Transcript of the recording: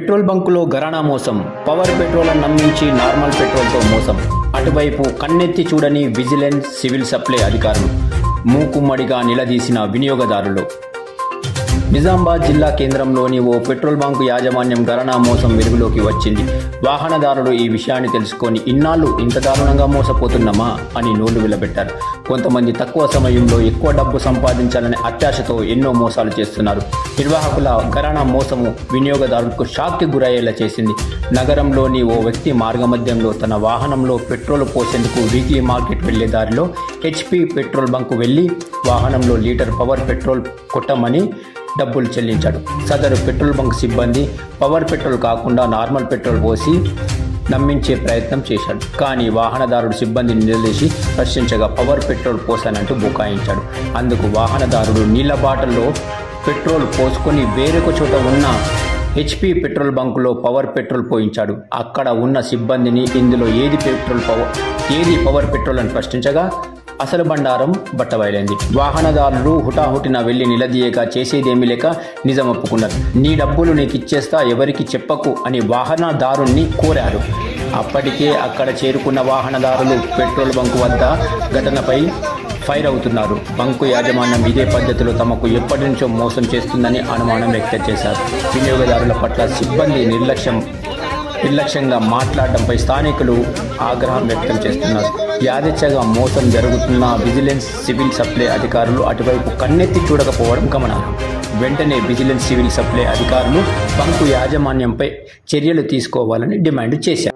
Petrol బంకులో ఘరానా మోసం. Power petrol అని నమ్మించి నార్మల్ పెట్రోల్తో మోసం. అటువైపు కన్నెత్తి చూడని విజిలెన్స్, సివిల్ సప్లై అధికారులు. మూకుమ్మడిగా నిలదీసిన వినియోగదారులు. నిజామాబాద్ జిల్లా కేంద్రంలోని ఓ పెట్రోల్ బంకు యాజమాన్యం ఘరానా మోసం వెలుగులోకి వచ్చింది. వాహనదారులు ఈ విషయాన్ని తెలుసుకొని ఇన్నాళ్ళు ఇంత దారుణంగా మోసపోతున్నామా అని నోళ్లు విలబెట్టారు. కొంతమంది తక్కువ సమయంలో ఎక్కువ డబ్బు సంపాదించాలనే అత్యాశతో ఎన్నో మోసాలు చేస్తున్నారు. నిర్వాహకుల ఘరానా మోసము వినియోగదారులకు షాక్కి గురయ్యేలా చేసింది. నగరంలోని ఓ వ్యక్తి మార్గమధ్యంలో తన వాహనంలో పెట్రోల్ పోసేందుకు వీక్లీ మార్కెట్ వెళ్లే దారిలో హెచ్పి పెట్రోల్ బంకు వెళ్లి వాహనంలో లీటర్ పవర్ పెట్రోల్ కొట్టమని డబ్బులు చెల్లించాడు. సదరు పెట్రోల్ బంక్ సిబ్బంది పవర్ పెట్రోల్ కాకుండా నార్మల్ పెట్రోల్ పోసి నమ్మించే ప్రయత్నం చేశాడు. కానీ వాహనదారుడు సిబ్బందిని నిలదీసి ప్రశ్నించగా పవర్ పెట్రోల్ పోసానంటూ బుకాయించాడు. అందుకు వాహనదారుడు నీళ్ల బాటల్లో పెట్రోల్ పోసుకొని వేరొక చోట ఉన్న హెచ్పి పెట్రోల్ బంకులో పవర్ పెట్రోల్ పోయించాడు. అక్కడ ఉన్న సిబ్బందిని ఇందులో ఏది పవర్ పెట్రోల్ అని ప్రశ్నించగా అసలు బండారం బట్టబయలైంది. వాహనదారులు హుటాహుటిన వెళ్లి నిలదీయగా చేసేదేమీ లేక నిజం ఒప్పుకున్నారు. నీ డబ్బులు నీకు ఇచ్చేస్తా, ఎవరికి చెప్పకు అని వాహనదారుణ్ణి కోరారు. అప్పటికే అక్కడ చేరుకున్న వాహనదారులు పెట్రోల్ బంకు వద్ద ఘటనపై ఫైర్ అవుతున్నారు. బంకు యాజమాన్యం ఇదే పద్ధతిలో తమకు ఎప్పటి నుంచో మోసం చేస్తుందని అనుమానం వ్యక్తం చేశారు. వినియోగదారుల పట్ల సిబ్బంది నిర్లక్ష్యంగా మాట్లాడడంపై స్థానికులు ఆగ్రహం వ్యక్తం చేస్తున్నారు. యాదృచ్ఛగా మోసం జరుగుతున్న విజిలెన్స్, సివిల్ సప్లై అధికారులు అటువైపు కన్నెత్తి చూడకపోవడం గమనార్హం. వెంటనే విజిలెన్స్, సివిల్ సప్లై అధికారులు బంకు యాజమాన్యంపై చర్యలు తీసుకోవాలని డిమాండ్ చేశారు.